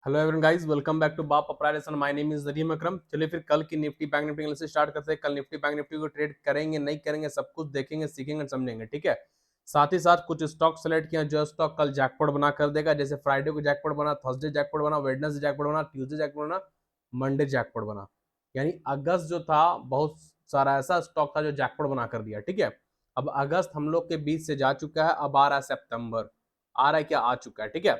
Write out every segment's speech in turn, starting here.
Hello everyone guys, welcome back to बाप अपराइजेशन। My name is Zarim Akram. चलिए फिर कल की Nifty bank Nifty analysis start करते हैं। कल निफ्टी बैंक निफ्टी को ट्रेड करेंगे नहीं करेंगे सब कुछ देखेंगे, सीखेंगे, समझेंगे। ठीक है, साथ ही साथ कुछ स्टॉक सेलेक्ट किया जो स्टॉक कल जैकपॉट बना कर देगा। जैसे फ्राइडे को जैकपॉट बना, थर्सडे जैकपॉट बना, वेडनेसडे जैकपॉट बना, ट्यूसडे जैकपॉट बना, मंडे जैकपॉट बना। यानी अगस्त जो था बहुत सारा ऐसा स्टॉक था जो जैकपॉट बना कर दिया। ठीक है, अब अगस्त हम लोग के बीच से जा चुका है, अब आ रहा है सितंबर। आ रहा है क्या? आ चुका है। ठीक है,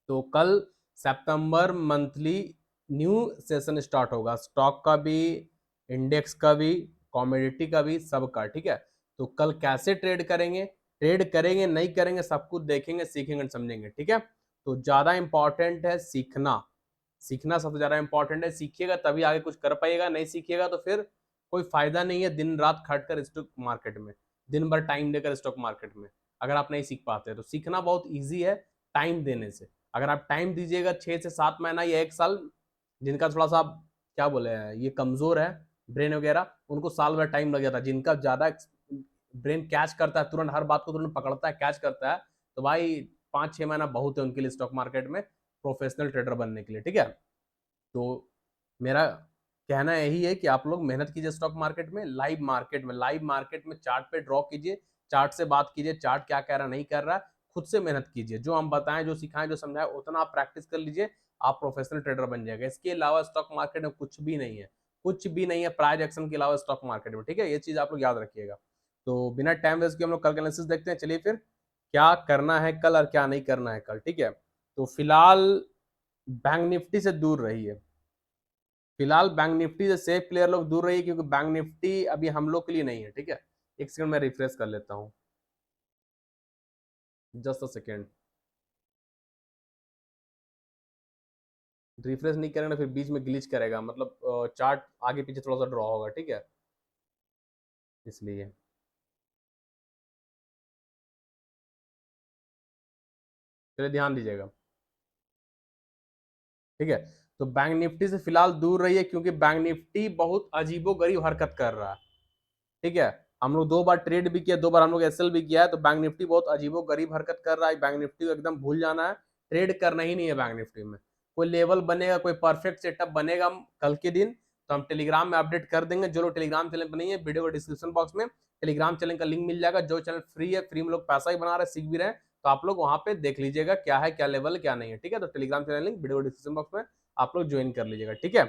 तो कल सितंबर मंथली न्यू सेशन स्टार्ट होगा, स्टॉक का भी, इंडेक्स का भी, कॉमोडिटी का भी, सबका। ठीक है, तो कल कैसे ट्रेड करेंगे नहीं करेंगे सब कुछ देखेंगे, सीखेंगे, समझेंगे। ठीक है, तो ज्यादा इंपॉर्टेंट है सीखना। सीखना सबसे ज्यादा इंपॉर्टेंट है। सीखिएगा तभी आगे कुछ कर पाइएगा, नहीं सीखिएगा तो फिर कोई फायदा नहीं है दिन रात खटकर स्टॉक मार्केट में, दिन भर टाइम देकर स्टॉक मार्केट में। अगर आप नहीं सीख पाते तो सीखना बहुत ईजी है टाइम देने से। अगर आप टाइम दीजिएगा 6 से 7 महीना या 1 साल, जिनका थोड़ा सा क्या बोले हैं ये कमजोर है ब्रेन वगैरह, उनको साल भर टाइम लग जाता है। जिनका ज्यादा ब्रेन कैच करता है, तुरंत हर बात को तुरंत पकड़ता है, कैच करता है, तो भाई 5-6 महीना बहुत है उनके लिए स्टॉक मार्केट में प्रोफेशनल ट्रेडर बनने के लिए। ठीक है, तो मेरा कहना यही है कि आप लोग मेहनत कीजिए स्टॉक मार्केट में, लाइव मार्केट में चार्ट पे ड्रॉ कीजिए, चार्ट से बात कीजिए, चार्ट क्या कह रहा नहीं कर रहा, खुद से मेहनत कीजिए। जो हम बताएं, जो सिखाएं, जो समझाएं, उतना आप प्रैक्टिस कर लीजिए, आप प्रोफेशनल ट्रेडर बन जाएगा। इसके अलावा स्टॉक मार्केट में कुछ भी नहीं है, कुछ भी नहीं है प्राइज एक्शन के अलावा स्टॉक मार्केट में। ठीक है, ये चीज आप लोग याद रखिएगा। तो बिना टाइम वेस्ट के हम लोग कल का एनालिसिस देखते हैं। चलिए फिर क्या करना है कल और क्या नहीं करना है कल। ठीक है, तो फिलहाल बैंक निफ्टी से दूर रहिए। फिलहाल बैंक निफ्टी से सेफ प्लेयर लोग दूर रहिए, क्योंकि बैंक निफ्टी अभी हम लोग के लिए नहीं है। ठीक है, एक सेकंड में रिफ्रेश कर लेता हूँ, जस्ट अ सेकेंड। रिफ्रेश नहीं करेंगे फिर बीच में ग्लिच करेगा, मतलब चार्ट आगे पीछे थोड़ा सा ड्रॉ होगा। ठीक है, इसलिए चलिए ध्यान दीजिएगा। ठीक है, तो बैंक निफ्टी से फिलहाल दूर रहिए, क्योंकि बैंक निफ्टी बहुत अजीबो गरीब हरकत कर रहा है। ठीक है, हम लोग 2 बार ट्रेड भी किया, 2 बार हम लोग एसएल भी किया है, तो बैंक निफ्टी बहुत अजीबो गरीब हरकत कर रहा है। बैंक निफ्टी को एकदम भूल जाना है, ट्रेड करना ही नहीं है बैंक निफ्टी में। कोई लेवल बनेगा, कोई परफेक्ट सेटअप बनेगा कल के दिन, तो हम टेलीग्राम में अपडेट कर देंगे। जो लोग टेलीग्राम चैनल पर नहीं है, वीडियो को डिस्क्रिप्शन बॉक्स में टेलीग्राम चैनल का लिंक मिल जाएगा। जो चैनल फ्री है, फ्री में लोग पैसा ही बना रहे, सीख भी रहे हैं, तो आप लोग वहां पे देख लीजिएगा क्या है, क्या लेवल, क्या नहीं है। ठीक है, तो Telegram channel link video description box में आप लोग ज्वाइन कर लीजिएगा। ठीक है,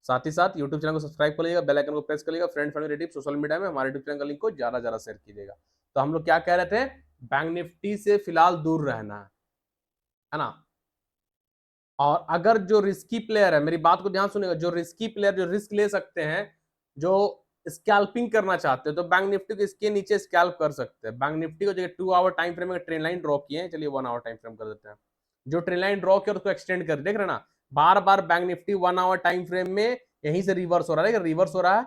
साथ ही साथ यूट्यूब चैनल को सब्सक्राइब कर लीजिएगा, बेल आइकन को प्रेस कर लीजिएगा, friend family relative social media में हमारे यूट्यूब चैनल का लिंक को ज्यादा ज्यादा शेयर कीजिएगा। तो हम लोग क्या कह रहे थे, बैंक निफ्टी से फिलहाल दूर रहना है ना। और अगर जो रिस्की प्लेयर है, मेरी बात को ध्यान सुनेगा, जो रिस्की प्लेयर जो रिस्क ले सकते हैं, जो स्कैल्पिंग करना चाहते हैं, तो बैंक निफ्टी को इसके नीचे स्कैल्प कर सकते हैं। बैंक निफ्टी को जगह 2 आवर टाइम फ्रेम में ट्रेन लाइन ड्रॉ किए हैं, चलिए 1 आवर टाइम फ्रेम कर देते हैं। जो ट्रेन लाइन ड्रॉ किया उसको एक्सटेंड कर, देख रहे ना, बार बार bank Nifty 1 hour time frame में यहीं से रिवर्स हो रहा है, रिवर्स हो रहा है,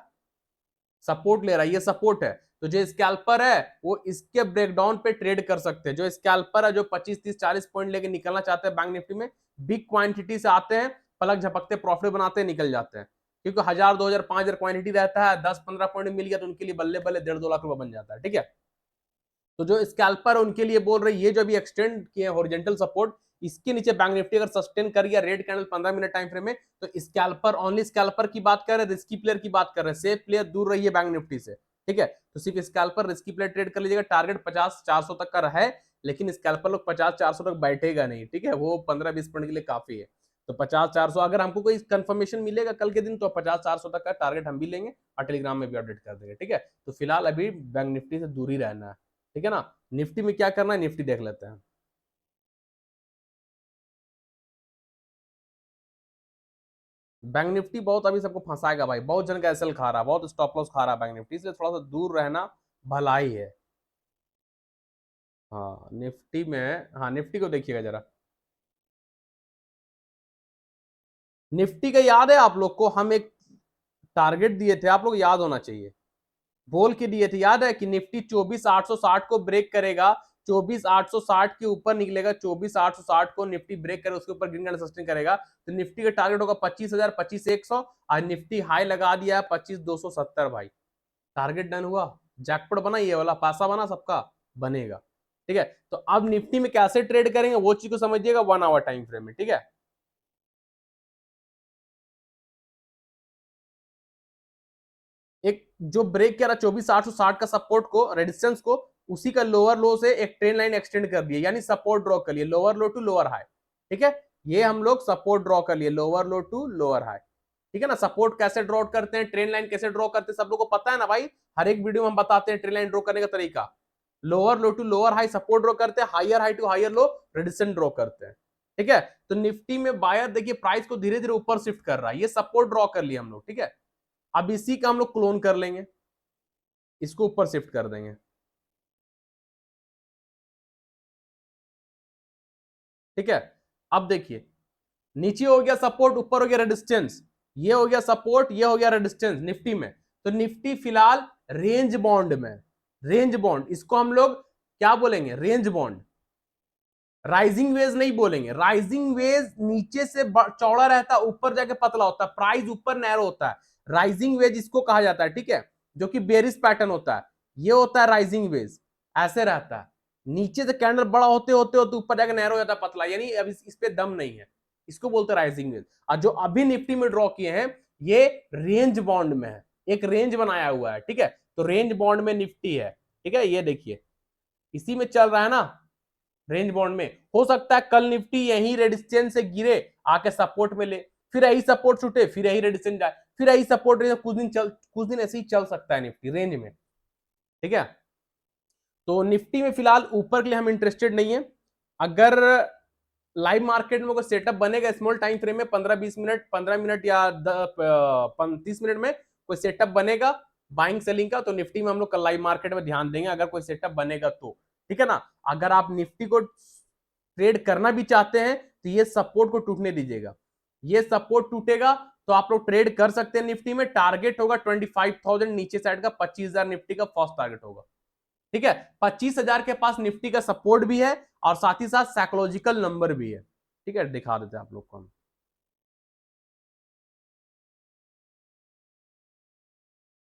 सपोर्ट ले रहा है, ये सपोर्ट है। तो जो स्कैल्पर है वो इसके ब्रेकडाउन पे ट्रेड कर सकते हैं। जो स्कैल्पर है, जो 25-30-40 पॉइंट लेके निकलना चाहते हैं बैंक निफ्टी में, बिग क्वांटिटी से आते हैं, पलक झपकते प्रॉफिट बनाते हैं, निकल जाते हैं। क्योंकि 1000, 2000, 5000 क्वांटिटी रहता है, 10-15 पॉइंट मिल गया तो उनके लिए बल्ले बल्ले 1.5-2 लाख रुपए बन जाता है। ठीक है, तो जो स्कैल्पर उनके लिए बोल रहे, ये जो अभी एक्सटेंड किए हॉरिजॉन्टल सपोर्ट, इसके नीचे बैंक निफ्टी अगर सस्टेन कर गया red candle 15 minute time frame में, तो स्कैल्पर, ओनली स्कैल्पर की बात कर रहे हैं, रिस्की प्लेयर की बात कर रहे हैं। सेफ प्लेयर दूर रही है बैंक निफ्टी से। ठीक है, तो सिर्फ स्कैल्पर रिस्की प्लेयर ट्रेड कर लीजिएगा। टारगेट 50-400 तक का है, लेकिन स्कैल्पर लोग 50-400 तक बैठेगा नहीं। ठीक है, वो 15-20 पॉइंट के लिए काफी है। तो 50-400 अगर हमको कोई कंफर्मेशन मिलेगा कल के दिन, तो 50-400 तक का टारगेट हम भी लेंगे और टेलीग्राम में भी अपडेट कर देंगे। ठीक है, तो फिलहाल अभी बैंक निफ्टी से दूर ही रहना है। ठीक है ना, निफ्टी में क्या करना है, निफ्टी देख लेते हैं। बैंक निफ्टी बहुत अभी सबको फंसाएगा भाई, बहुत जन का एसएल खा रहा है, बहुत स्टॉप लॉस खा रहा है बैंक निफ्टी, इसलिए थोड़ा सा दूर रहना भला ही है। हाँ निफ्टी में, हाँ निफ्टी को देखिएगा जरा। निफ्टी का याद है आप लोग को, हम एक टारगेट दिए थे, आप लोग याद होना चाहिए, बोल के दिए थे, याद है कि निफ्टी 24,860 को ब्रेक करेगा, 24,860 के ऊपर निकलेगा, 24,860 को निफ्टी ब्रेक करे, उसके ऊपर ग्रीन कैंडल सस्टेन करेगा, तो निफ्टी का टारगेट होगा 25,000, 25,100। आज निफ्टी हाई लगा दिया है 25,270 भाई, टारगेट डन हुआ, जैकपॉट बना, ये वाला पासा बना, सबका बनेगा। ठीक है, तो अब निफ्टी में कैसे ट्रेड करेंगे वो चीज को समझिएगा 1 आवर टाइम फ्रेम में। ठीक है, जो ब्रेक किया 24,860 का सपोर्ट को, रेजिस्टेंस को, उसी का लोअर लो से एक ट्रेन लाइन एक्सटेंड कर दिया, यानी सपोर्ट ड्रॉ कर लिए, lower low to lower high. ठीक है, ये हम लोग सपोर्ट ड्रॉ कर लिए, lower low to lower high. ठीक है ना, सपोर्ट कैसे ड्रॉ करते हैं, ट्रेन लाइन कैसे ड्रॉ करते हैं, सब लोग को पता है ना भाई, हर एक वीडियो में हम बताते हैं ट्रेन लाइन ड्रॉ करने का तरीका। Lower low to lower high support draw करते हैं, higher high to higher low resistance draw करते हैं। ठीक है, तो निफ्टी में बायर देखिए प्राइस को धीरे धीरे ऊपर शिफ्ट कर रहा है, ये सपोर्ट ड्रॉ कर लिया हम लोग। ठीक है, अब इसी का हम लोग क्लोन कर लेंगे, इसको ऊपर शिफ्ट कर देंगे। ठीक है, अब देखिए नीचे हो गया सपोर्ट, ऊपर हो गया रेजिस्टेंस, ये हो गया सपोर्ट, ये हो गया रेजिस्टेंस निफ्टी में। तो निफ्टी फिलहाल रेंज बॉन्ड में, रेंज बॉन्ड, इसको हम लोग क्या बोलेंगे, रेंज बॉन्ड। राइजिंग वेज नहीं बोलेंगे, राइजिंग वेज नीचे से चौड़ा रहता है, ऊपर जाके पतला होता है, प्राइस ऊपर नैरो होता है, राइजिंग वेज इसको कहा जाता है। ठीक है, जो कि बेरिश पैटर्न होता है, ये होता है राइजिंग वेज, ऐसे रहता है, नीचे से कैंडल बड़ा होते होते होते ऊपर जाके नैरो हो जाता है, पतला, यानी अब इस पे दम नहीं है, इसको बोलते हैं राइजिंग वेज। और जो अभी निफ्टी में ड्रॉ किए हैं ये रेंज बॉन्ड में है, एक रेंज बनाया हुआ है। ठीक है, तो रेंज बॉन्ड में निफ्टी है। ठीक है, ये देखिए इसी में चल रहा है ना, रेंज बॉन्ड में। हो सकता है कल निफ्टी यही रेजिस्टेंस से गिरे, आके सपोर्ट में ले, फिर यही सपोर्ट छूटे, फिर यही रेजिस्टेंस जाए, फिर यही सपोर्ट, कुछ दिन ऐसे ही चल सकता है निफ्टी रेंज में। ठीक है, तो निफ्टी में फिलहाल ऊपर के लिए हम इंटरेस्टेड नहीं है। अगर लाइव मार्केट में कोई सेटअप बनेगा स्मॉल टाइम फ्रेम में 15-20 मिनट, 15 मिनट या 30 मिनट में कोई सेटअप बनेगा बाइंग सेलिंग का, तो निफ्टी में हम लोग कल लाइव मार्केट में ध्यान देंगे, अगर कोई सेटअप बनेगा तो। ठीक है ना, अगर आप निफ्टी को ट्रेड करना भी चाहते हैं तो ये सपोर्ट को टूटने दीजिएगा, ये सपोर्ट टूटेगा तो आप लोग ट्रेड कर सकते हैं निफ्टी में। टारगेट होगा 25,000 नीचे साइड का, 25,000 निफ्टी का फर्स्ट टारगेट होगा। ठीक है, 25,000 के पास निफ्टी का सपोर्ट भी है और साथ ही साथ साइकोलॉजिकल नंबर भी है। ठीक है, दिखा देते हैं आप लोग को हम।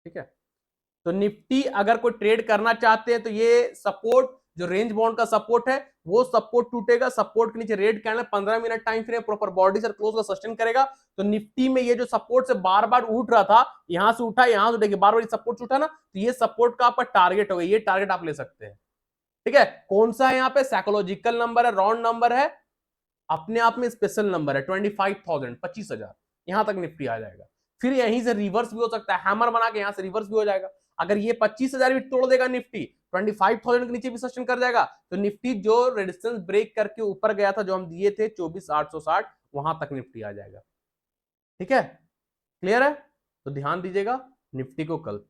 ठीक है, तो निफ्टी अगर कोई ट्रेड करना चाहते हैं तो ये सपोर्ट, जो रेंज बाउंड का सपोर्ट है वो सपोर्ट टूटेगा, सपोर्ट के नीचे red candle 15 minute time frame proper body से क्लोज का सस्टेन करेगा। तो निफ्टी में ये जो सपोर्ट से बार बार उठ रहा था, यहां से उठा, यहां से देखिए बार बार सपोर्ट उठा ना, तो ये सपोर्ट का आपका टारगेट होगा, ये टारगेट आप ले सकते हैं। ठीक है, कौन सा है यहाँ पे, साइकोलॉजिकल नंबर है, राउंड नंबर है, अपने आप में स्पेशल नंबर है, 25,000, 25,000, यहां तक निफ्टी आ जाएगा। फिर यहीं से रिवर्स भी हो सकता है, हैमर बना के यहां से रिवर्स भी हो जाएगा। अगर ये 25,000 भी तोड़ देगा निफ्टी, 25,000 के नीचे भी सस्टेन कर जाएगा, तो निफ्टी जो रेजिस्टेंस ब्रेक करके ऊपर गया था, जो हम दिए थे 24,860, वहां तक निफ्टी आ जाएगा। ठीक है, क्लियर है, तो ध्यान दीजिएगा निफ्टी को कल।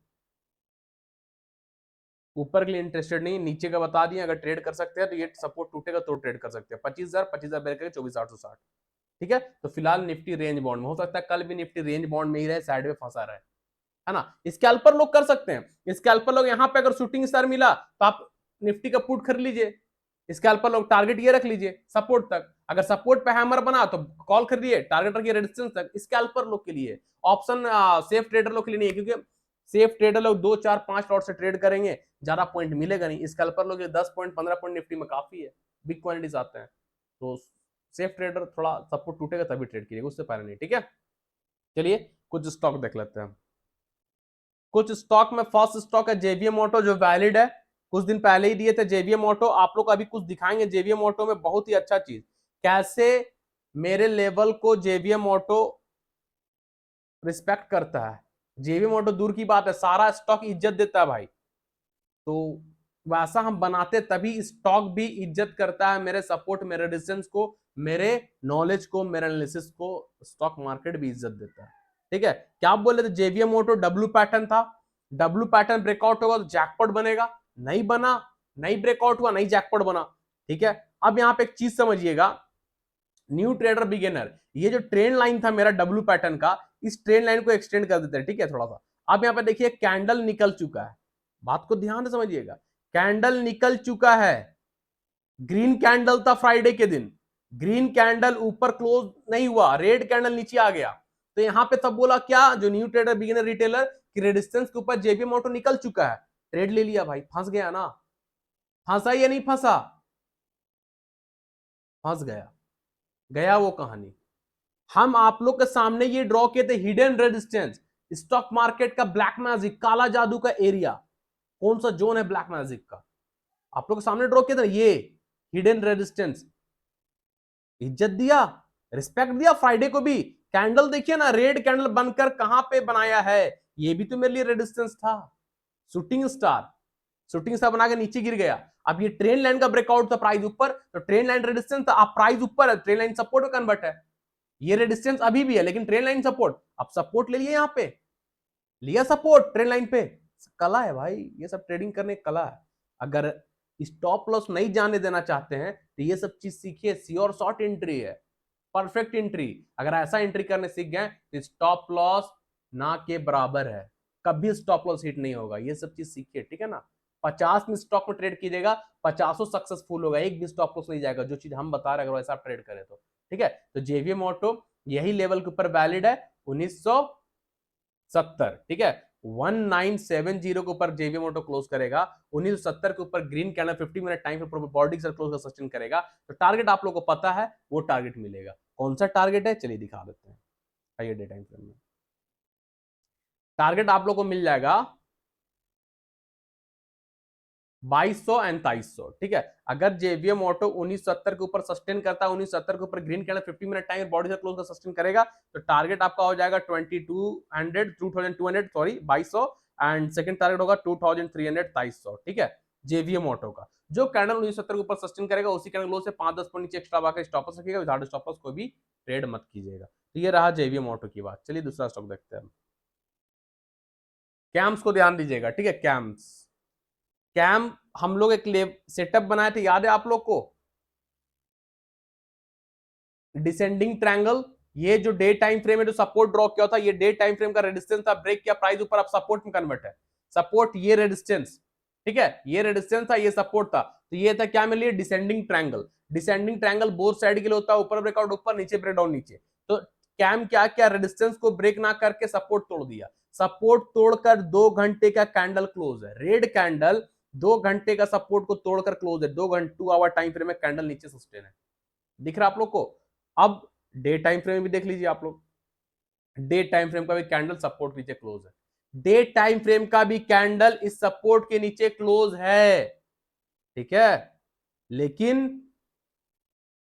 ऊपर के लिए इंटरेस्टेड नहीं, नीचे का बता दिया, अगर ट्रेड कर सकते हैं तो ये सपोर्ट टूटेगा तो ट्रेड कर सकते हैं, 25,000 ब्रेक करके 24,860। ठीक है, तो फिलहाल निफ्टी रेंज बॉन्ड में, हो सकता है कल भी निफ्टी रेंज बॉन्ड में ही रहे, साइड में फंसा रहे, है ना। स्कैल्पर लोग कर सकते हैं, स्कैल्पर लोग यहाँ पे अगर शूटिंग स्टार मिला तो आप निफ्टी का पुट खरीद लीजिए, स्कैल्पर लोग टारगेट ये रख लीजिए सपोर्ट तक, अगर सपोर्ट पे हैमर बना तो कॉल खरीदिए, टारगेट रखिए रेजिस्टेंस तक। स्कैल्पर लोग के लिए ऑप्शन, सेफ ट्रेडर लोग के लिए नहीं है, क्योंकि सेफ ट्रेडर लोग 2 4 5 लॉट से ट्रेड करेंगे, ज्यादा पॉइंट मिलेगा नहीं। स्कैल्पर लोग 10 पॉइंट 15 पॉइंट निफ्टी में काफी है, बिग क्वांटिटीज आते हैं, तो सेफ ट्रेडर थोड़ा सपोर्ट टूटेगा तभी ट्रेड कीजिएगा, उससे पहले नहीं। ठीक है, चलिए कुछ स्टॉक देख लेते हैं। कुछ स्टॉक में फर्स्ट स्टॉक है जेवीएम ऑटो, जो वैलिड है, कुछ दिन पहले ही दिए थे जेवीएम ऑटो, आप लोग अभी कुछ दिखाएंगे जेवीएम ऑटो में, बहुत ही अच्छा चीज, कैसे मेरे लेवल को जेवीएम ऑटो रिस्पेक्ट करता है। जेवीएम ऑटो दूर की बात है, सारा स्टॉक इज्जत देता है भाई, तो वैसा हम बनाते तभी स्टॉक भी इज्जत करता है, मेरे सपोर्ट, मेरे रेजिस्टेंस को, मेरे नॉलेज को, मेरे एनालिसिस को स्टॉक मार्केट भी इज्जत देता है। ठीक है, क्या आप बोले थे, जेवीएम ऑटो डब्ल्यू पैटर्न था, डब्ल्यू पैटर्न ब्रेकआउट होगा तो जैकपॉट बनेगा, नहीं बना, नहीं ब्रेकआउट हुआ, नहीं जैकपॉट बना। ठीक है, अब यहां पे एक चीज समझिएगा, न्यू ट्रेडर बिगिनर, ये जो ट्रेंड लाइन था मेरा डब्ल्यू पैटर्न का, इस ट्रेंड लाइन को एक्सटेंड कर देते हैं। ठीक है, थोड़ा सा अब यहां पे देखिए कैंडल निकल चुका है, बात को ध्यान से समझिएगा, कैंडल निकल चुका है, ग्रीन कैंडल था फ्राइडे के दिन, ग्रीन कैंडल ऊपर क्लोज नहीं हुआ, रेड कैंडल नीचे आ गया, तो यहां पे तब बोला क्या, जो न्यू ट्रेडर बिगिनर रिटेलर की रेजिस्टेंस के ऊपर जेबीएम ऑटो निकल चुका है, ट्रेड ले लिया भाई, फंस गया ना, फंसा या नहीं फंसा, फंस गया, गया वो कहानी। हम आप लोग के सामने ये ड्रॉ किए थे हिडन रेजिस्टेंस, स्टॉक मार्केट का ब्लैक मैजिक, काला जादू का एरिया, कौन सा जोन है ब्लैक मैजिक का? आप लोग के सामने ड्रॉ किया था ये हिडन रेजिस्टेंस। इज्जत दिया, रिस्पेक्ट दिया फ्राइडे को भी। कैंडल देखिए ना, रेड कैंडल बनकर कहां पे बनाया है, ये भी तो मेरे लिए रेजिस्टेंस था। शूटिंग स्टार, शूटिंग स्टार बना के नीचे गिर गया। अब ये ट्रेन लाइन का ब्रेकआउट था, प्राइस ऊपर, तो ट्रेन लाइन रेजिस्टेंस था, अब प्राइस ऊपर है, ट्रेन लाइन सपोर्ट में कन्वर्ट है। ये रेजिस्टेंस अभी भी है, लेकिन ट्रेन लाइन सपोर्ट, अब सपोर्ट ले लिया, यहां पे लिया सपोर्ट ट्रेन लाइन पे। कला है भाई, ये सब ट्रेडिंग करने की कला है। अगर स्टॉप लॉस नहीं जाने देना चाहते हैं तो ये सब चीज सीखिए। श्योर शॉर्ट एंट्री है, परफेक्ट एंट्री। अगर ऐसा एंट्री करने सीख गए तो स्टॉप लॉस ना के बराबर है, कभी स्टॉप लॉस हिट नहीं होगा। ये सब चीज सीखिए, ठीक है ना। 50 में स्टॉक में ट्रेड कीजिएगा, 50 सक्सेसफुल होगा, एक भी स्टॉप लॉस नहीं जाएगा। जो चीज हम बता रहे हैं, अगर वैसा आप ट्रेड करें तो ठीक है। तो जेवीएम ऑटो यही लेवल के ऊपर वैलिड है, 1970, ठीक है। 1970 के ऊपर जेवीएम ऑटो क्लोज करेगा, 1970 के ऊपर ग्रीन कैंडल 50 मिनट टाइम पे बॉडी से क्लोज कर सस्टेन करेगा, तो टारगेट आप लोगों को पता है, वो टारगेट मिलेगा। कौन सा टारगेट है, चलिए दिखा देते हैं। आइए डे टाइम फ्रेम में टारगेट आप लोगों को मिल जाएगा 2200 एंड 2300, ठीक है। अगर जेवीएम ऑटो 1970 के ऊपर सस्टेन करता है, 1970 के ऊपर green candle 50 minute time body से क्लोज कर सस्टेन करेगा, तो टारगेट आपका हो जाएगा 2200 सॉरी 2200, एंड सेकंड टारगेट होगा 2300 2300, ठीक है। जेवीएम ऑटो का जो कैंडल 1970 के ऊपर सस्टेन करेगा, उसी कैंडल क्लोज से 5-10 पॉइंट नीचे एक्स्ट्रा बाकर स्टॉप लॉस रखिएगा, विदाउट स्टॉप लॉस कोई भी ट्रेड मत कीजिएगा। तो ये रहा जेवीएम ऑटो की बात। चलिए दूसरा स्टॉक देखते हैं। कैम्स को ध्यान दीजिएगा, ठीक है। कैम्स, कैम हम लोग एक सेटअप बनाए थे, याद है आप लोग को? डिसेंडिंग ट्रायंगल, ये जो डे टाइम फ्रेम में जो सपोर्ट ड्रॉ किया था, ये डे टाइम फ्रेम का रेजिस्टेंस था, ब्रेक किया प्राइस ऊपर, अब सपोर्ट में कन्वर्ट है। सपोर्ट ये रेजिस्टेंस, ठीक है, ये रेजिस्टेंस था, ये सपोर्ट था। तो ये था क्या मेरे लिए, descending triangle. Descending triangle both side के लिए होता है, ऊपर ब्रेकआउट ऊपर, नीचे ब्रेकडाउन नीचे। तो कैम क्या क्या, रेजिस्टेंस को ब्रेक ना करके सपोर्ट तोड़ दिया। सपोर्ट तोड़कर 2 घंटे का कैंडल क्लोज है, रेड कैंडल 2 घंटे का सपोर्ट को तोड़कर क्लोज है। 2 आवर टाइम फ्रेम में कैंडल नीचे सस्टेन है, दिख रहा है आप लोग को? अब डे टाइम फ्रेम में भी देख लीजिए आप लोग, डे टाइम फ्रेम का भी कैंडल सपोर्ट नीचे क्लोज है। डे टाइम फ्रेम का भी कैंडल इस सपोर्ट के नीचे क्लोज है, ठीक है। लेकिन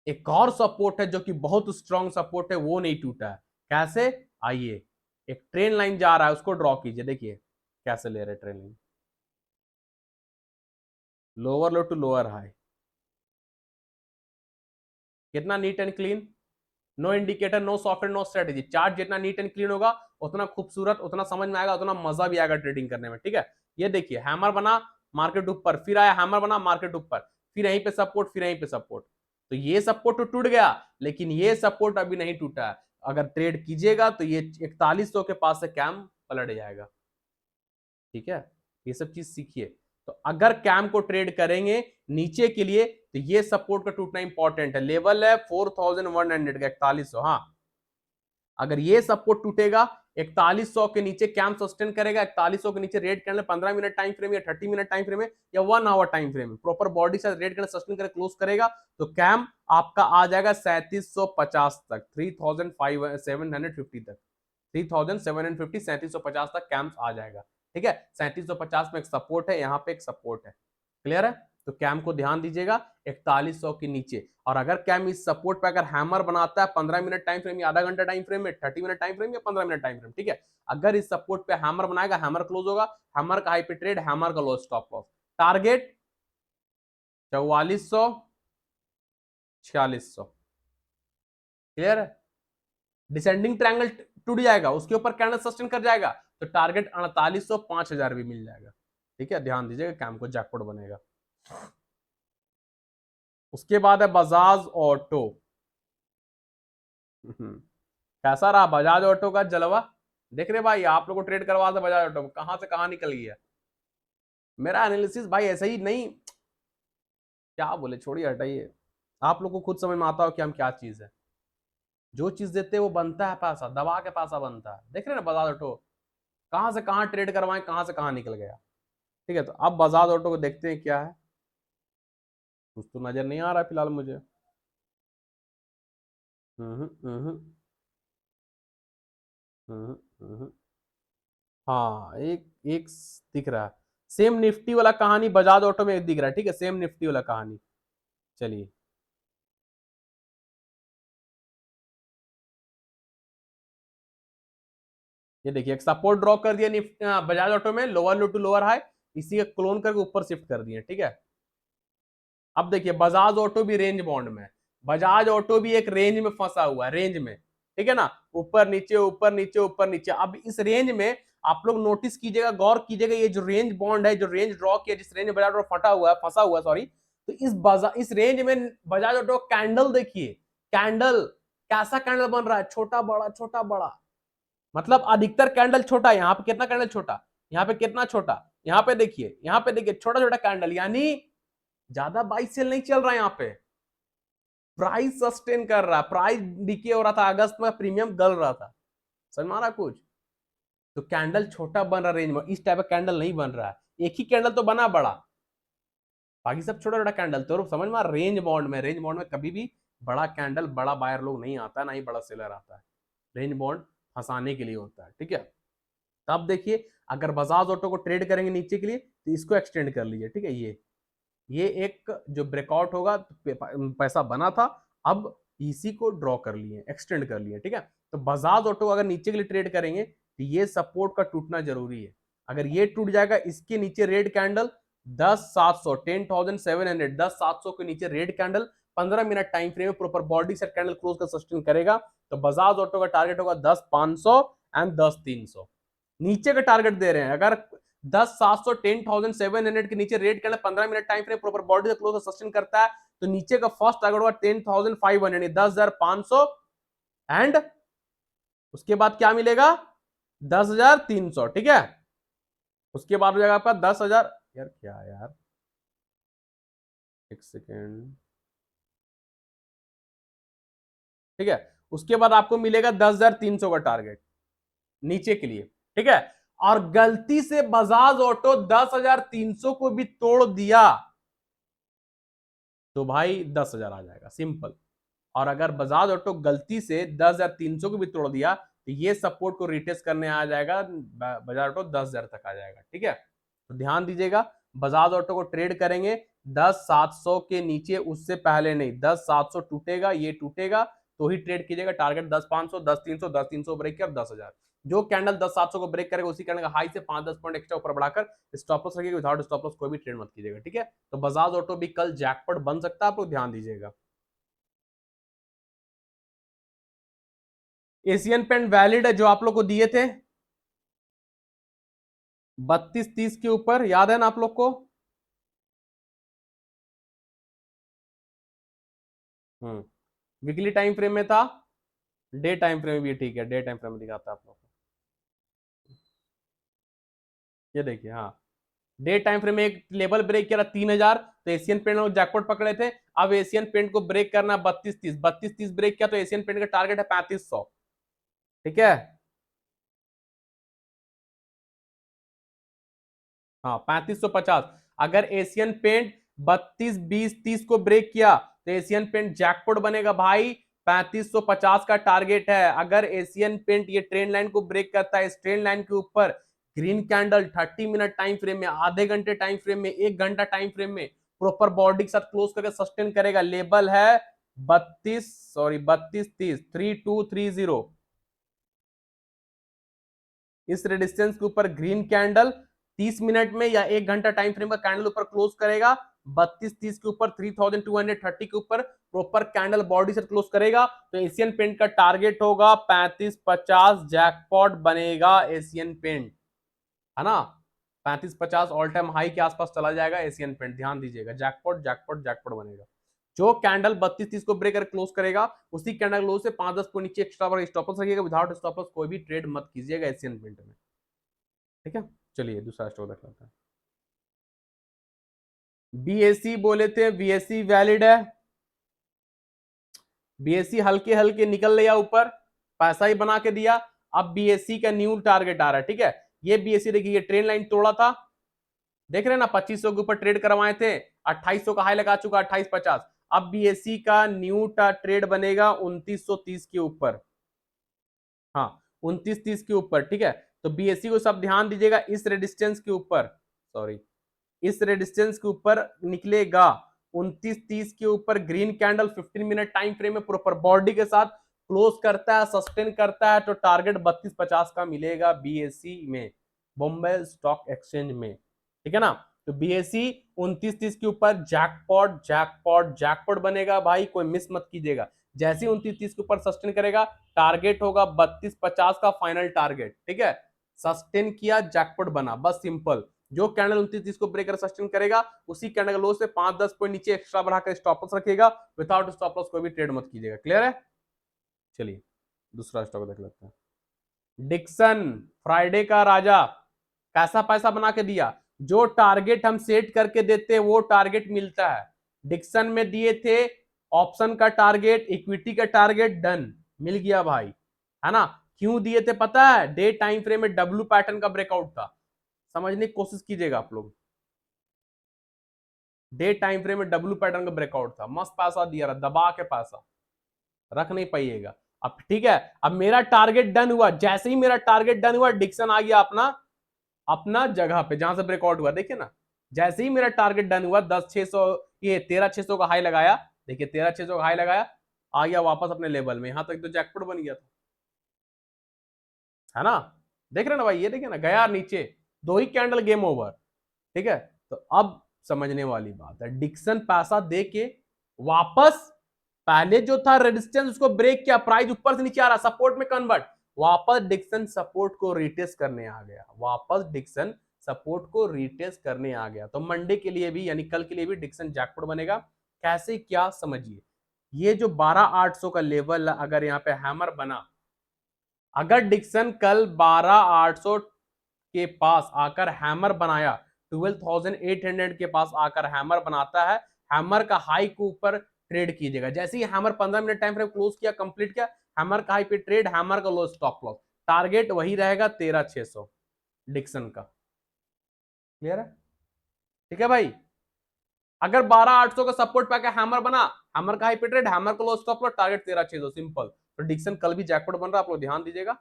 एक और सपोर्ट है जो कि बहुत स्ट्रॉन्ग सपोर्ट है, वो नहीं टूटा है। कैसे? आइए, एक ट्रेन लाइन जा रहा है, उसको ड्रॉ कीजिए, देखिए कैसे ले रहे trend line, lower low to lower high, कितना neat and clean. No indicator, no software, no strategy. Chart जितना नीट एंड क्लीन होगा, उतना खूबसूरत, उतना समझ में आएगा, उतना मजा भी आएगा ट्रेडिंग करने में, ठीक है। ये देखिए, हैमर बना, मार्केट ऊपर, फिर आया, हैमर बना, मार्केट ऊपर, फिर यहीं पे सपोर्ट, फिर यहीं पे सपोर्ट। तो ये सपोर्ट तो टूट गया, लेकिन ये सपोर्ट अभी नहीं टूटा है। अगर ट्रेड कीजिएगा तो ये 4100 के पास से कैम पलट जाएगा, ठीक है। ये सब चीज सीखिए। तो अगर कैम को ट्रेड करेंगे नीचे के लिए, तो ये सपोर्ट का टूटना इंपॉर्टेंट है। लेवल है 4100 का, 4100, हाँ। अगर ये सपोर्ट टूटेगा, 4100 के नीचे कैम सस्टेन करेगा, 4100 के नीचे red candle 15 minute time frame या 30 मिनट टाइम फ्रेम में या 1 आवर टाइम फ्रेम में प्रॉपर बॉडी से रेड कैंडल सस्टेन करके क्लोज करेगा, तो कैम आपका आ जाएगा 3750 तक, 3750 तक, 3750, 3750 तक कैम्स आ जाएगा, ठीक है। 3750 में एक सपोर्ट है, यहाँ पे एक सपोर्ट है, क्लियर है। तो कैम को ध्यान दीजिएगा 4100 के नीचे। और अगर कैम इस सपोर्ट पे अगर हैमर बनाता है 15 मिनट टाइम फ्रेम या आधा घंटा टाइम फ्रेम में, 30 मिनट टाइम फ्रेम या 15 मिनट टाइम फ्रेम, ठीक है। अगर इस सपोर्ट पे हैमर बनाएगा, हैमर क्लोज होगा, हैमर का हाई पे ट्रेड, हैमर का low stop loss. Target 4400, 4600, clear है। डिसेंडिंग ट्रायंगल टूट जाएगा, उसके ऊपर कैंडल सस्टेन कर जाएगा, तो टारगेट 4800, 5000 भी मिल जाएगा, ठीक है। ध्यान दीजिएगा, कैम को जैकपॉट बनेगा। उसके बाद है बजाज ऑटो। कैसा रहा बजाज ऑटो का जलवा? देख रहे भाई, आप लोग को ट्रेड करवा था बजाज ऑटो, कहां से कहां निकल गया। मेरा एनालिसिस भाई ऐसा ही नहीं, क्या बोले, छोड़िए हटाइए। आप लोग को खुद समझ में आता हो कि हम क्या चीज है। जो चीज देते हैं वो बनता है पैसा, दबा के पैसा बनता है। देख रहे ना बजाज ऑटो, कहां से कहां ट्रेड करवाए, कहां से कहां निकल गया, ठीक है। तो अब बजाज ऑटो को देखते हैं क्या है, कुछ तो नजर नहीं आ रहा है फिलहाल मुझे। हम्म हम्म हम्म हम्म हाँ, एक एक दिख रहा है। सेम निफ्टी वाला कहानी बजाज ऑटो में दिख रहा है, ठीक है, सेम निफ्टी वाला कहानी। चलिए, ये देखिए एक सपोर्ट ड्रॉ कर दिया निफ्टी बजाज ऑटो में, lower low to lower high, इसी का क्लोन करके ऊपर शिफ्ट कर दिए, ठीक है। अब देखिए बजाज ऑटो भी रेंज बॉन्ड में, बजाज ऑटो भी एक रेंज में फंसा हुआ है, रेंज में, ठीक है ना, ऊपर नीचे ऊपर नीचे ऊपर नीचे। अब इस रेंज में आप लोग नोटिस कीजिएगा, गौर कीजिएगा, ये जो रेंज बॉन्ड है, जो रेंज ड्रॉ किया, जिस रेंज में बजाज ऑटो फटा हुआ है, फंसा हुआ है, सॉरी, तो इस रेंज में बजाज ऑटो कैंडल देखिए, कैंडल कैसा कैंडल बन रहा है, छोटा बड़ा छोटा बड़ा, मतलब अधिकतर कैंडल छोटा है। यहाँ पे कितना कैंडल छोटा, यहाँ पे कितना छोटा, यहाँ पे देखिए छोटा छोटा कैंडल, यानी ज्यादा बाई सेल नहीं चल रहा है यहाँ पे, प्राइस सस्टेन कर रहा है, प्राइस डिके हो रहा था, अगस्त में प्रीमियम गल रहा था, समझ में आ रहा कुछ। तो कैंडल छोटा बन रहा रेंज में, इस टाइप का कैंडल नहीं बन रहा है, एक ही कैंडल तो बना बड़ा, बाकी सब छोटा छोटा कैंडल। तो समझ में, रेंज बॉन्ड में, रेंज बॉन्ड में कभी भी बड़ा कैंडल, बड़ा बायर लोग नहीं आता, ना ही बड़ा सेलर आता है, रेंज बॉन्ड फंसाने के लिए होता है, ठीक है। तब देखिए अगर बजाज ऑटो को ट्रेड करेंगे नीचे के लिए तो इसको एक्सटेंड कर लीजिए, ठीक है, ये एक जो ब्रेकआउट होगा, पैसा बना था, अब इसी को ड्रॉ कर लिए, एक्सटेंड कर लिए, ठीक है। तो बजाज ऑटो अगर नीचे के लिए ट्रेड करेंगे तो ये सपोर्ट का टूटना जरूरी है। अगर ये टूट जाएगा, इसके नीचे रेड कैंडल 10,700, 10,700, 10,700 के नीचे red candle 15 minute time frame में proper body set candle close का सस्टेन करेगा, तो बजाज ऑटो का टारगेट होगा 10,500 एंड 10,300। नीचे का टारगेट दे रहे हैं, अगर 10,700, 10,700 के नीचे red candle 15 minute time frame proper body से क्लोज सस्टेन करता है, तो नीचे का फर्स्ट टारगेट होगा 10,500, 10,500, एंड उसके बाद क्या मिलेगा, 10,300, ठीक है। उसके बाद हो जाएगा आपका 10,000, यार क्या यार, एक सेकेंड, ठीक है। उसके बाद आपको मिलेगा 10,300 का टारगेट नीचे के लिए, ठीक है। और गलती से बजाज ऑटो 10,300 को भी तोड़ दिया तो भाई 10,000 आ जाएगा, सिंपल। और अगर बजाज ऑटो गलती से 10,300 को भी तोड़ दिया तो ये सपोर्ट को रिटेस्ट करने आ जाएगा, बजाज ऑटो 10,000 तक आ जाएगा, ठीक है। तो ध्यान दीजिएगा, बजाज ऑटो को ट्रेड करेंगे 10,700 के नीचे, उससे पहले नहीं, 10,700 टूटेगा, ये टूटेगा तो ही ट्रेड कीजिएगा। टारगेट 10,500, 10,300, 10,300 ब्रेक किया, 10,000। जो कैंडल 10,700 को ब्रेक करेगा उसी कैंडल का हाई से 5-10 पॉइंट एक्स्ट्रा ऊपर बढ़ाकर स्टॉप लॉस रखिएगा, विदाउट स्टॉप लॉस कोई भी ट्रेड मत कीजिएगा, ठीक है। तो बजाज ऑटो भी कल जैकपॉट बन सकता है, आप लोग ध्यान दीजिएगा। एशियन पेंट वैलिड है जो आप लोग को दिए थे 32-30 के ऊपर, याद है ना आप लोग को। वीकली टाइम फ्रेम में था, डे टाइम फ्रेम में भी ठीक है, डे टाइम फ्रेम में दिखाता है आप लोग को, ये देखिए, हाँ, डे टाइम फ्रेम में एक लेवल ब्रेक किया 3,000, तो एशियन पेंट लोग जैकपॉट पकड़े थे। अब एशियन पेंट को ब्रेक करना 32-30, 32-30 ब्रेक किया तो एशियन पेंट का टारगेट है 3,500, ठीक है। हाँ, 3,550। अगर एशियन पेंट 32-20-30 को ब्रेक किया तो एशियन पेंट जैकपॉट बनेगा भाई, 3,550 का टारगेट है। अगर एशियन पेंट ये ट्रेंड लाइन को ब्रेक करता है, इस ट्रेंड लाइन के ऊपर green candle 30 minute time frame में, आधे घंटे टाइम फ्रेम में, 1 घंटा टाइम फ्रेम में प्रॉपर बॉडी के साथ क्लोज करके सस्टेन करेगा, लेवल है 32-30, 3230। इस रेजिस्टेंस के ऊपर ग्रीन कैंडल 30 मिनट में या 1 घंटा टाइम फ्रेम का कैंडल ऊपर क्लोज करेगा, 32-30 के ऊपर, 3,230 के ऊपर प्रॉपर कैंडल बॉडी से क्लोज करेगा, तो एशियन पेंट का टारगेट होगा 35-50, जैकपॉट बनेगा एशियन पेंट, है ना। 35-50 ऑल टाइम हाई के आसपास चला जाएगा एशियन पेंट, ध्यान दीजिएगा, जैकपॉट जैकपॉट जैकपॉट बनेगा। जो कैंडल 32-30 को ब्रेक कर क्लोज करेगा, उसी कैंडल क्लोज से 5-10 को नीचे एक्स्ट्रा पर स्टॉप लॉस रखिएगा, विदाउट स्टॉप लॉस कोई भी ट्रेड मत कीजिएगा एशियन पेंट में, ठीक है। चलिए दूसरा स्टॉक देख लेते हैं। बीएससी बोले थे, बीएससी वैलिड है, बीएससी हल्के हल्के निकल लिया ऊपर, पैसा ही बना के दिया। अब बीएससी का न्यू टारगेट आ रहा है, ठीक है। ये बीएससी देखिए, ये ट्रेन लाइन तोड़ा था, देख रहे हैं ना, 2500 के ऊपर ट्रेड करवाए थे, 2800 का हाई लगा चुका, 2850। अब बीएससी का न्यू ट्रेड बनेगा 2930 के ऊपर, हाँ, 2930 के ऊपर, ठीक है। तो बीएससी को सब ध्यान दीजिएगा, इस रेजिस्टेंस के ऊपर, सॉरी इस रेजिस्टेंस के ऊपर निकलेगा 29-30 के ऊपर green candle 15 minute time frame में प्रॉपर बॉडी के साथ क्लोज करता है, सस्टेन करता है, तो टारगेट 3250 का मिलेगा बीएससी में, बॉम्बे स्टॉक एक्सचेंज में, ठीक है ना। तो बीएससी 29-30 के ऊपर जैकपॉट जैकपॉट जैकपॉट बनेगा भाई, कोई मिस मत कीजिएगा। जैसे 29-30 के ऊपर सस्टेन करेगा, टारगेट होगा 3250 का फाइनल टारगेट, ठीक है। सस्टेन किया, जैकपॉट बना, बस सिंपल। जो कैंडल 29-30 को ब्रेक कर सस्टेन करेगा, उसी कैंडल लो से 5-10 पॉइंट नीचे एक्स्ट्रा बढ़ाकर स्टॉप लॉस रखेगा, विदाउट स्टॉप लॉस कोई भी ट्रेड मत कीजिएगा। क्लियर है? चलिए दूसरा स्टॉक देख लेते हैं। डिक्सन फ्राइडे का राजा, कैसा पैसा बना के दिया, जो टारगेट हम सेट करके देते हैं वो टारगेट मिलता है। डिक्सन में दिए थे ऑप्शन का टारगेट, इक्विटी का टारगेट, डन, मिल गया भाई, है ना। क्यों दिए थे पता है? डे टाइम फ्रेम में डब्ल्यू पैटर्न का ब्रेकआउट था, समझने की कोशिश कीजिएगा आप लोग। डे टाइम फ्रेम में डब्ल्यू पैटर्न का ब्रेकआउट था, मस्त पैसा दिया रहा, दबा के पैसा रख नहीं पाइएगा। अब ठीक है, अब मेरा टारगेट डन हुआ, जैसे ही मेरा टारगेट डन हुआ, डिक्सन आ गया अपना अपना जगह पे जहां से ब्रेकआउट हुआ, देखिए ना। जैसे ही मेरा टारगेट डन हुआ 10,600, ये 13,600 का हाई लगाया, देखिए 13,600 का हाई लगाया, आ गया वापस अपने लेवल में, यहां तक तो जैकपॉट बन गया था, है ना। देख रहे ना भाई, ये देखिए ना, गया नीचे, 2 ही कैंडल, गेम ओवर, ठीक है। तो अब समझने वाली बात है, डिक्सन पैसा दे के वापस, पहले जो था रेजिस्टेंस उसको ब्रेक किया, प्राइस ऊपर से नीचे आ रहा, सपोर्ट में कन्वर्ट, वापस डिक्सन सपोर्ट को रिटेस्ट करने आ गया, वापस डिक्सन सपोर्ट को रिटेस्ट करने आ गया। तो मंडे के लिए भी, यानी कल के लिए भी डिक्सन जैकपॉट बनेगा। कैसे क्या समझिए, ये जो 12,800 का लेवल, अगर यहाँ पे हैमर बना, अगर डिक्सन कल 12,800 के पास आकर हैमर बनाया, 12,800 के पास आकर हैमर बनाता है, हैमर का हाई के ऊपर ट्रेड कीजिएगा। जैसे ही hammer 15 minute time frame close किया, कंप्लीट किया, हैमर का हाई पे ट्रेड, हैमर का लो स्टॉप लॉस, टारगेट वही रहेगा 13,600 डिक्सन का। क्लियर है? ठीक है भाई। अगर 12,800 का सपोर्ट पाके हैमर बना, हैमर का हाई पे ट्रेड, हैमर का low stop loss, target 13,600, simple. तो डिक्सन कल भी जैकपॉट बन रहा है, आप लोग ध्यान दीजिएगा,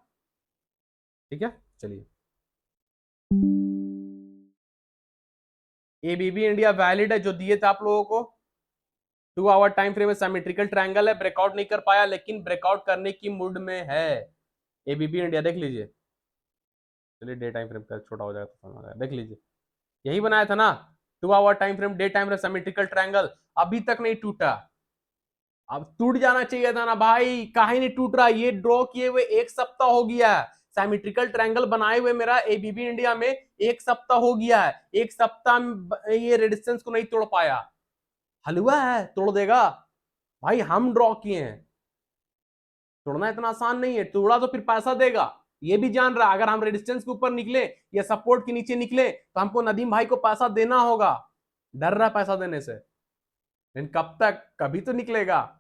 ठीक है। चलिए, एबीबी इंडिया वैलिड है, जो दिए थे आप लोगों को, 2 आवर टाइम फ्रेम में सिमेट्रिकल ट्रायंगल है, ब्रेकआउट नहीं कर पाया, लेकिन ब्रेकआउट करने की मूड में है एबीबी इंडिया, देख लीजिए। चलिए डे टाइम फ्रेम का छोटा हो जाएगा तो समझ आएगा, देख लीजिए, यही बनाया था ना, 2 hour time frame, day time frame, symmetrical triangle, अभी तक नहीं टूटा। अब टूट जाना चाहिए था ना भाई, काहे नहीं टूट रहा? ये ड्रॉ किए हुए 1 सप्ताह हो गया है, सिमेट्रिकल ट्रायंगल बनाए हुए मेरा एबीबी इंडिया में 1 सप्ताह हो गया है, 1 सप्ताह में ये रेजिस्टेंस को नहीं तोड़ पाया, हलवा है, तोड़ देगा भाई, हम ड्रॉ किए हैं, तोड़ना इतना आसान नहीं है, तोड़ा तो फिर पैसा देगा, ये भी जान रहा। अगर हम रेजिस्टेंस के ऊपर निकले या सपोर्ट के नीचे निकले, तो हमको नदीम भाई को पैसा देना होगा, डर रहा पैसा देने से, लेकिन कब तक, कभी तो निकलेगा।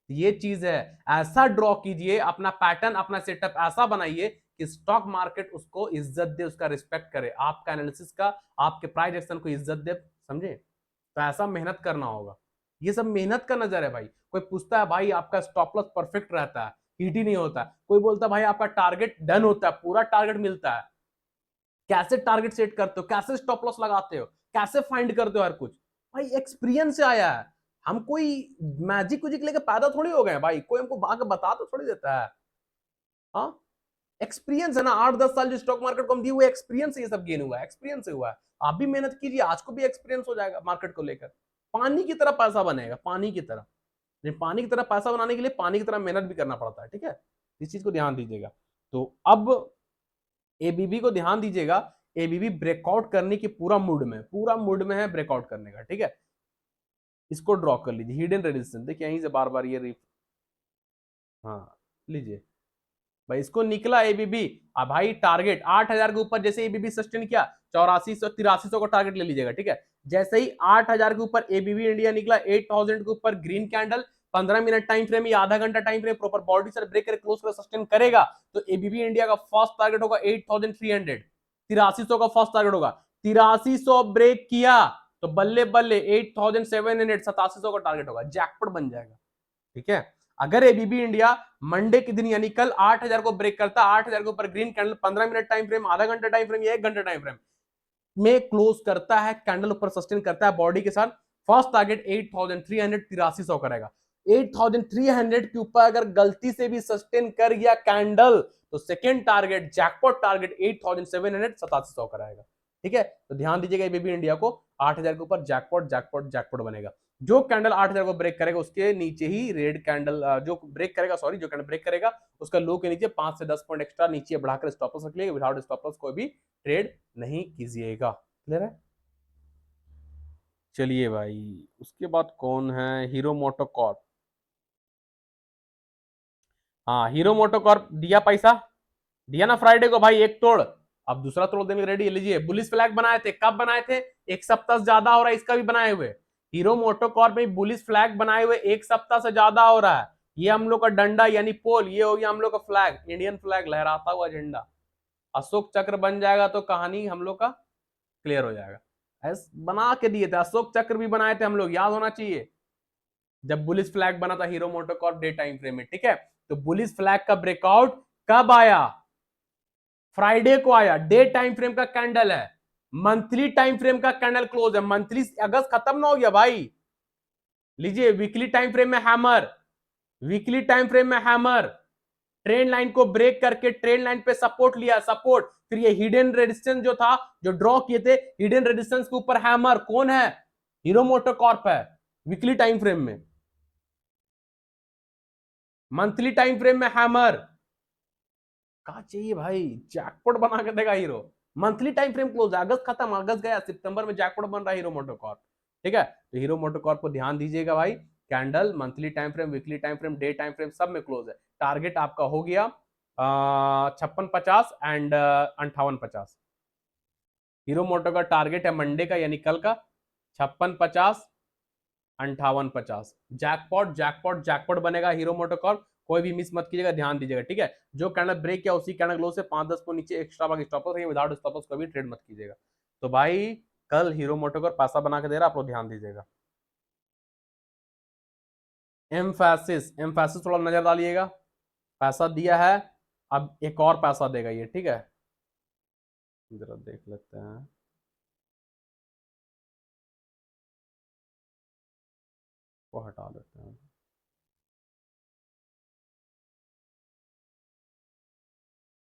ये चीज है, ऐसा ड्रॉ कीजिए, अपना पैटर्न, अपना सेटअप ऐसा बनाइए कि स्टॉक मार्केट उसको इज्जत दे, उसका रिस्पेक्ट करे, आपका एनालिसिस का, आपके प्राइस एक्शन को इज्जत दे, समझे। तो ऐसा मेहनत करना होगा, ये सब मेहनत का नजर है भाई। कोई पूछता है भाई आपका स्टॉप लॉस परफेक्ट रहता है, हिट ही नहीं होता, कोई बोलता है भाई आपका टारगेट डन होता है, पूरा टारगेट मिलता है, कैसे टारगेट सेट करते हो, कैसे स्टॉप लॉस लगाते हो, कैसे फाइंड करते हो, हर कुछ भाई एक्सपीरियंस से आया है। हम कोई मैजिक वजिक लेके पैदा थोड़ी हो गए भाई, कोई हमको भाग बता तो थोड़ी देता है। हाँ, एक्सपीरियंस है ना, 8-10 साल जो स्टॉक मार्केट को हम दिए हुए एक्सपीरियंस, ये सब गेन हुआ है, एक्सपीरियंस से हुआ है। आप भी मेहनत कीजिए, आज को भी एक्सपीरियंस हो जाएगा मार्केट को लेकर, पानी की तरह पैसा बनेगा, पानी की तरह। लेकिन पानी की तरह पैसा बनाने के लिए पानी की तरह मेहनत भी करना पड़ता है, ठीक है, इस चीज को ध्यान दीजिएगा। तो अब एबीबी को ध्यान दीजिएगा, एबीबी ब्रेकआउट करने की पूरा मूड में, पूरा मूड में है ब्रेकआउट करने का, ठीक है। इसको ड्रॉ कर लीजिए, हिडन रेजिस्टेंस, देखिए यहीं से बार बार ये हाँ लीजिए भाई, इसको निकला एबीबी। अब भाई टारगेट 8,000 के ऊपर जैसे एबीबी सस्टेन किया, 8400-8300 का टारगेट ले लीजिएगा, ठीक है। जैसे ही 8,000 के ऊपर एबीबी इंडिया निकला, 8,000 के ऊपर green candle, 15 minute time frame या आधा घंटा टाइम फ्रेम प्रॉपर बॉडी से ब्रेक कर क्लोज कर सस्टेन करेगा, तो एबीबी इंडिया का फर्स्ट टारगेट होगा 8,300, 8300 का फर्स्ट टारगेट होगा, 8300 ब्रेक किया तो बल्ले बल्ले 8,700, 8700 का टारगेट होगा, जैकपॉट बन जाएगा, ठीक है। अगर एबीबी इंडिया मंडे के दिन यानी कल 8000 को ब्रेक करता, 8000 के ऊपर green candle 15 minute time frame, आधा घंटा टाइम फ्रेम या 1 घंटा टाइम फ्रेम में क्लोज करता है, कैंडल ऊपर सस्टेन करता है बॉडी के साथ, फर्स्ट टारगेट 8300 करेगा। 8300 के ऊपर अगर गलती से भी सस्टेन कर गया कैंडल तो सेकेंड टारगेट, जैकपॉट टारगेट 8787 कराएगा। ठीक है, तो ध्यान दीजिएगा एबीबी इंडिया को 8000 के ऊपर जैकपॉट जैकपॉट जैकपॉट बनेगा। जो कैंडल 8000 को ब्रेक करेगा उसके नीचे ही रेड कैंडल, जो ब्रेक करेगा, सॉरी जो कैंडल ब्रेक करेगा उसका लो के नीचे 5 से 10 पॉइंट एक्स्ट्रा नीचे बढ़ाकर स्टॉप लॉस रख लिएगा। विदाउट स्टॉप लॉस कोई भी ट्रेड नहीं कीजिएगा। क्लियर है? चलिए भाई, उसके बाद कौन है? Hero MotoCorp. हाँ, हीरो मोटोकॉर्प दिया पैसा, दिया ना फ्राइडे को भाई एक तोड़, अब दूसरा तोड़ देने रेडी। लीजिए, बुलिश फ्लैग बनाए थे, कब बनाए थे? एक सप्ताह से ज्यादा हो रहा है, इसका भी बनाए हुए। हीरो मोटोकॉर्प में बुलिश फ्लैग बनाए हुए एक सप्ताह से ज्यादा हो रहा है। ये हम लोग का डंडा यानी पोल, ये हो गया हम लोग का फ्लैग, इंडियन फ्लैग लहराता हुआ झंडा। अशोक चक्र बन जाएगा तो कहानी हम लोग का क्लियर हो जाएगा। ऐसे बना के दिए थे, अशोक चक्र भी बनाए थे हम लोग, याद होना चाहिए, जब बुलिश फ्लैग बना था hero MotoCorp day time frame में। ठीक है, तो बुलिश फ्लैग का ब्रेकआउट कब आया? फ्राइडे को आया। डे टाइम फ्रेम का कैंडल है, मंथली टाइम फ्रेम का कैंडल क्लोज है। मंथली अगस्त खत्म ना हो गया भाई। लीजिए, वीकली टाइम फ्रेम में हैमर, वीकली टाइम फ्रेम में हैमर, ट्रेंड लाइन को ब्रेक करके ट्रेंड लाइन पे सपोर्ट लिया, सपोर्ट, फिर ये हिडन रेजिस्टेंस जो था, जो ड्रॉ किए थे, हिडन रेजिस्टेंस के ऊपर हैमर कौन है? हीरो मोटोकॉर्प है, वीकली टाइम फ्रेम में। मंथली टाइम फ्रेम में हैमर, कहा चाहिए भाई, जैकपॉट बना के देगा hero. Monthly time frame close है, अगस्त खत्म, अगस्त गया, सितंबर में जैकपॉट बन रहा है हीरो मोटोकॉर्प। ठीक है, तो हीरो मोटोकॉर्प को ध्यान दीजिएगा भाई, candle monthly time frame, weekly time frame, day time frame सब में क्लोज है। टारगेट आपका हो गया 5650 एंड 5850। हीरो मोटो का टारगेट है मंडे का यानी कल का 5650 5850। जैकपॉट जैकपॉट जैकपॉट बनेगा हीरो मोटोकॉर्प, कोई भी मिस मत कीजिएगा, ध्यान दीजिएगा। ठीक है, जो कैंडल ब्रेक किया उसी कैंडल ग्लो से 5-10 को नीचे एक्स्ट्रा भाग stop loss, without stop loss कोई भी ट्रेड मत कीजिएगा। तो भाई कल हीरो मोटोकॉर्प पैसा बना के दे रहा, आप लोग ध्यान दीजिएगा। एम्फैसिस, एम्फैसिस थोड़ा नजर डालिएगा, पैसा दिया है, अब एक और पैसा देगा ये। ठीक है, जरा देख लेते हैं। वो हटा देते हैं।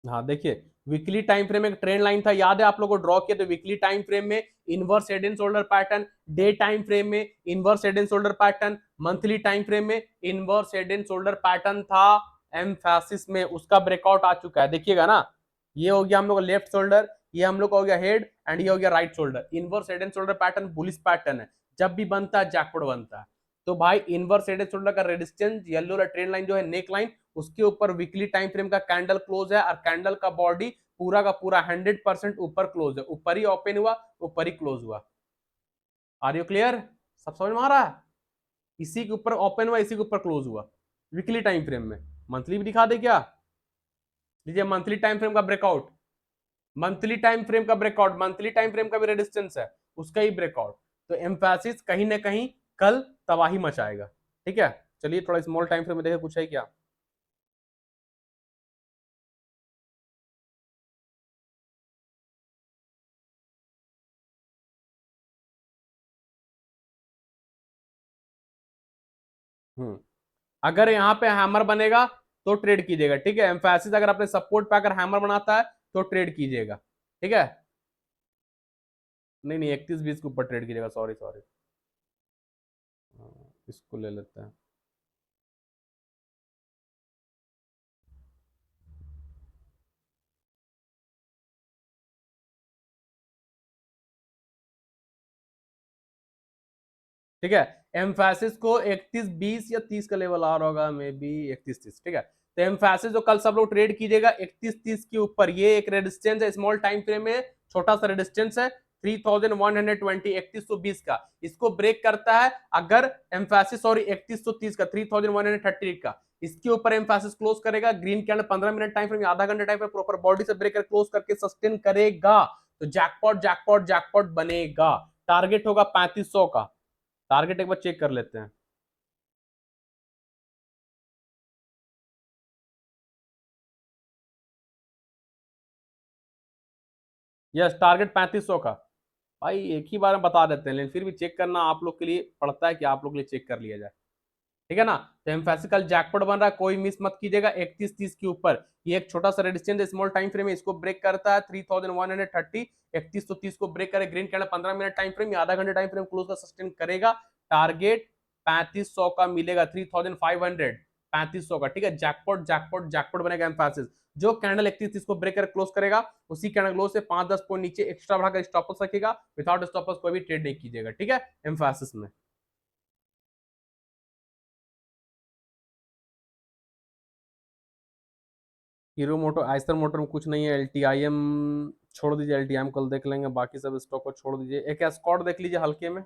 हाँ देखिए, वीकली टाइम फ्रेम में एक ट्रेंड लाइन था, याद है आप लोगों को, ड्रॉ किया। तो वीकली टाइम फ्रेम में inverse head and shoulder pattern, day time frame में inverse head and shoulder pattern, monthly time frame में inverse head and shoulder pattern था। एम्फैसिस में उसका ब्रेकआउट आ चुका है, देखिएगा ना, ये हो गया हम लोग का लेफ्ट शोल्डर, ये हम लोग का हो गया हेड एंड ये हो गया right shoulder. Inverse head and shoulder pattern bullish pattern है, जब भी बनता है जैकपॉट बनता है। तो भाई इनवर्स हेड एंड शोल्डर का रेजिस्टेंस येलो ट्रेंड लाइन जो है, नेक लाइन, उसके ऊपर वीकली टाइम फ्रेम का कैंडल क्लोज है, और कैंडल का बॉडी पूरा का पूरा 100% ऊपर क्लोज है, ऊपर ही ओपन हुआ, ऊपर ही क्लोज हुआ। Are you clear? सब समझ में आ रहा है? इसी के ऊपर ओपन हुआ, इसी के ऊपर क्लोज हुआ, वीकली टाइम फ्रेम में। मंथली भी दिखा दे क्या? लीजिए, मंथली टाइम फ्रेम का ब्रेकआउट, मंथली टाइम फ्रेम का ब्रेकआउट, मंथली टाइम फ्रेम का भी रेजिस्टेंस है, उसका ही ब्रेकआउट। तो एम्फैसिस कहीं ना कहीं कल तबाही मचाएगा। ठीक है, चलिए थोड़ा स्मॉल टाइम फ्रेम में देखें कुछ है क्या। अगर यहाँ पे हैमर बनेगा तो ट्रेड कीजिएगा। ठीक है, एम्फैसिस अगर अपने सपोर्ट पे अगर हैमर बनाता है तो ट्रेड कीजिएगा। ठीक है, नहीं नहीं 31-20 के ऊपर ट्रेड कीजिएगा, सॉरी सॉरी, इसको ले लेते हैं। ठीक है, एम्फैसिस को 31-20 या 30 का लेवल आ रहा होगा, मे बी 31-30। ठीक है, तो एम्फैसिस जो कल सब लोग ट्रेड कीजिएगा 31-30 के ऊपर, ये एक रेजिस्टेंस है स्मॉल टाइम फ्रेम में, छोटा सा रेजिस्टेंस है 3120 3120 का। इसको ब्रेक करता है अगर एम्फैसिस, सॉरी 3130 का, 3138 का, इसके ऊपर एम्फैसिस क्लोज करेगा, green candle 15 minute time frame, आधा घंटा टाइम फ्रेम, प्रॉपर बॉडी से ब्रेक कर क्लोज करके सस्टेन करेगा तो जैकपॉट जैकपॉट जैकपॉट बनेगा। टारगेट होगा 3500 का, टारगेट एक बार चेक कर लेते हैं। यस, टारगेट 3500 का। भाई एक ही बार में बता देते हैं, लेकिन फिर भी चेक करना आप लोग के लिए पड़ता है कि आप लोग के लिए चेक कर लिया जाए, ठीक है ना। तो एम्फेसिकल जैकपॉट बन रहा है, कोई मिस मत कीजिएगा। 3130 के ऊपर ये एक छोटा सा रेजिस्टेंस है, स्मॉल टाइम फ्रेम है, इसको ब्रेक करता है 3130, 3130 को ब्रेक करे, green candle 15 minute time frame या आधा घंटे टाइम फ्रेम क्लोज का सस्टेन करेगा। टारगेट 3500 का मिलेगा, 3500, 3500 का, ठीक है। जैकपॉट जैकपॉट जैकपॉट बनेगा एम्फेसिस। जो कैंडल 3130 को ब्रेक कर क्लोज करेगा, उसी कैंडल क्लोज से 5-10 पॉइंट नीचे एक्स्ट्रा बढ़ाकर स्टॉप लॉस रखेगा। विदाउट स्टॉप लॉस कोई भी ट्रेड नहीं कीजिएगा, ठीक है, एम्फेसिस में। हीरो मोटो आइसर मोटर में कुछ नहीं है। एलटीआईएम छोड़ दीजिए, एलटीआईएम कल देख लेंगे, बाकी सब स्टॉक को छोड़ दीजिए। एक एस्कॉर्ट देख लीजिए हल्के में।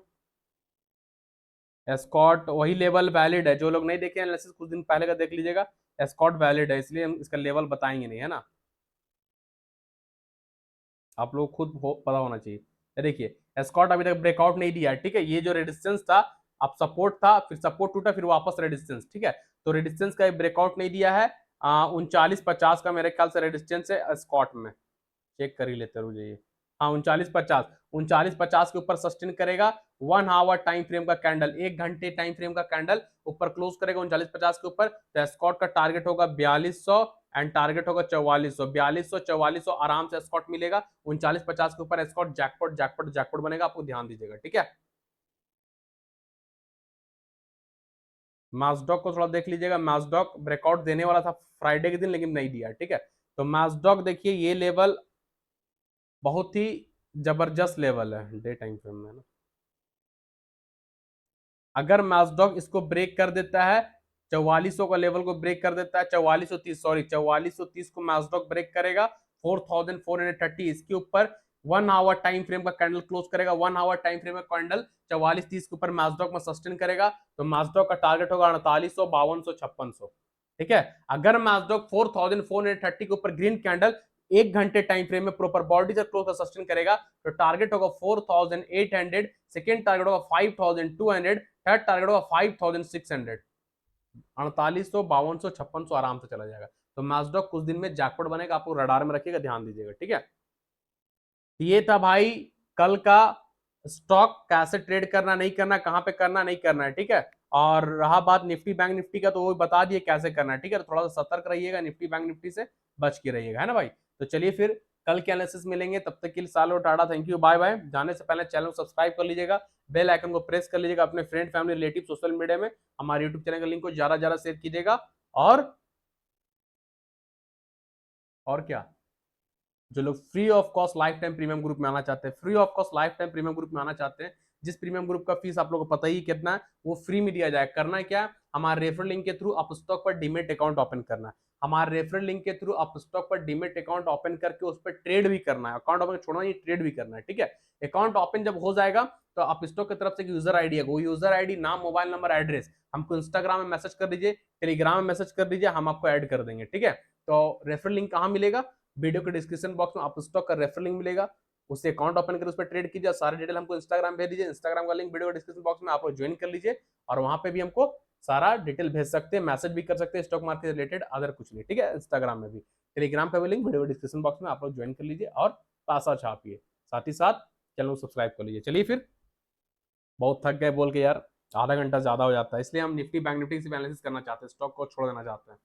एस्कॉर्ट वही लेवल वैलिड है, जो लोग नहीं देखे एनालिसिस कुछ दिन पहले का देख लीजिएगा। एस्कॉर्ट वैलिड है, इसलिए हम इसका लेवल बताएंगे नहीं, है ना। आप लोग खुद पता होना चाहिए। देखिए एस्कॉर्ट अभी तक ब्रेकआउट नहीं दिया है, ठीक है। ये जो रेजिस्टेंस था, अब सपोर्ट था, फिर सपोर्ट टूटा, फिर वापस रेजिस्टेंस, ठीक है। तो रेजिस्टेंस का ब्रेकआउट नहीं दिया है। 3950 का मेरे ख्याल से रेजिस्टेंस है स्कॉट में, चेक कर ही लेते रहो ये। हाँ 3950 के ऊपर सस्टेन करेगा। 1 आवर टाइम फ्रेम का कैंडल, 1 घंटे टाइम फ्रेम का कैंडल ऊपर क्लोज करेगा 3950 के ऊपर। तो स्कॉट का टारगेट होगा 4200 एंड टारगेट होगा 4400। 4200 4400 आराम से स्कॉट मिलेगा। 3950 के ऊपर स्कॉट जैकपॉट जैकपॉट जैकपॉट बनेगा, आपको ध्यान दीजिएगा, ठीक है। मैस्डॉक को थोड़ा देख लीजिएगा। मैस्डॉक ब्रेकआउट देने वाला था फ्राइडे के दिन, लेकिन नहीं दिया, ठीक है। तो मैस्डॉक देखिए, ये लेवल बहुत ही जबरदस्त लेवल है डे टाइम फ्रेम में ना। अगर मैस्डॉक इसको ब्रेक कर देता है, 4400 का लेवल को ब्रेक कर देता है, 4430, सॉरी 4430 को मैस्डॉक ब्रेक करेगा, 4430 इसके ऊपर 1 आवर टाइम फ्रेम का कैंडल क्लोज करेगा। 1 आवर टाइम फ्रेम का कैंडल 4430 के ऊपर मैस्डॉक में सस्टेन करेगा। तो मैस्डॉक का टारगेट होगा 4800, 5200, 5600, ठीक है। अगर मैस्डॉक 4430 के ऊपर ग्रीन कैंडल 1 घंटे टाइम फ्रेम में प्रॉपर बॉडी से क्लोज का सस्टेन करेगा, तो टारगेट होगा 4800, सेकेंड टारगेट होगा 5200, थर्ड टारगेट होगा 5600। 4800, 5200, 5600 आराम से चला जाएगा। तो मैस्डॉक कुछ दिन में जैकपॉट बनेगा, आपको रडार में रखिएगा, ध्यान दीजिएगा, ठीक है। ये था भाई कल का स्टॉक, कैसे ट्रेड करना नहीं करना, कहां पे करना नहीं करना है, ठीक है। और रहा बात निफ्टी बैंक निफ्टी का, तो वो बता दिए कैसे करना है, ठीक है। तो थोड़ा सा सतर्क रहिएगा, निफ्टी बैंक निफ्टी से बच के रहिएगा, है ना भाई। तो चलिए फिर कल के एनालिसिस मिलेंगे, तब तक के लिए सालो tata, thank you, bye bye. जाने से पहले चैनल को सब्सक्राइब कर लीजिएगा, बेल आइकन को प्रेस कर लीजिएगा, अपने friend family relative social media में हमारे यूट्यूब चैनल का लिंक को ज्यादा ज्यादा शेयर कीजिएगा। और क्या, जो लोग free of cost life time premium group में आना चाहते हैं, free of cost life time premium group में आना चाहते हैं, जिस प्रीमियम ग्रुप का फीस आप लोगों को पता ही कितना है, वो फ्री में दिया जाए। करना है क्या, हमारे रेफरल लिंक के थ्रू आप स्टॉक पर डीमेट अकाउंट ओपन करना है। हमारे रेफरल लिंक के थ्रू आप स्टॉक पर डीमेट अकाउंट ओपन करके उस पर ट्रेड भी करना है। अकाउंट ओपन छोड़ना नहीं, ट्रेड भी करना है, ठीक है। अकाउंट ओपन जब हो जाएगा, तो आप स्टॉक की तरफ से यूजर आईडी है, वो यूजर आईडी, नाम, मोबाइल नंबर, एड्रेस हमको इंस्टाग्राम में मैसेज कर दीजिए, टेलीग्राम में मैसेज कर दीजिए, हम आपको ऐड कर देंगे, ठीक है। तो रेफरल लिंक कहाँ मिलेगा, वीडियो के डिस्क्रिप्शन बॉक्स में आप स्टॉक का रेफर लिंक मिलेगा, उससे अकाउंट ओपन कर उस पर ट्रेड कीजिए। सारे डिटेल हमको इंस्टाग्राम भेज दीजिए, इंस्टाग्राम का लिंक वीडियो के डिस्क्रिप्शन बॉक्स में आप लोग ज्वाइन कर लीजिए, और वहां पे भी हमको सारा डिटेल भेज सकते हैं, मैसेज भी कर सकते हैं स्टॉक मार्केट रिलेटेड, अदर कुछ नहीं, ठीक है। इंस्टाग्राम में भी, टेलीग्राम का भी लिंक वीडियो डिस्क्रिप्शन बॉक्स में आप लोग ज्वाइन कर लीजिए और पैसा छापिए, साथ ही साथ चैनल को सब्सक्राइब कर लीजिए। चलिए फिर, बहुत थक गए बोल के यार, आधा घंटा ज्यादा हो जाता है, इसलिए हम निफ्टी बैंक निफ्टी से एनालिसिस करना चाहते हैं, स्टॉक को छोड़ देना चाहते हैं,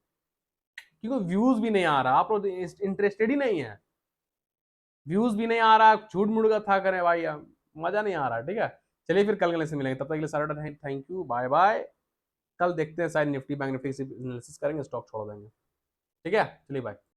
क्योंकि व्यूज भी नहीं आ रहा, आप लोग इंटरेस्टेड ही नहीं है, व्यूज भी नहीं आ रहा, झूठ मूठ का था करें भाई, मजा नहीं आ रहा, ठीक है। चलिए फिर कल से मिलेंगे, तब तक के लिए सारा थैंक यू, बाय बाय। कल देखते हैं, शायद निफ्टी बैंक निफ्टी से एनालिसिस करेंगे, स्टॉक छोड़ देंगे, ठीक है। चलिए बाय।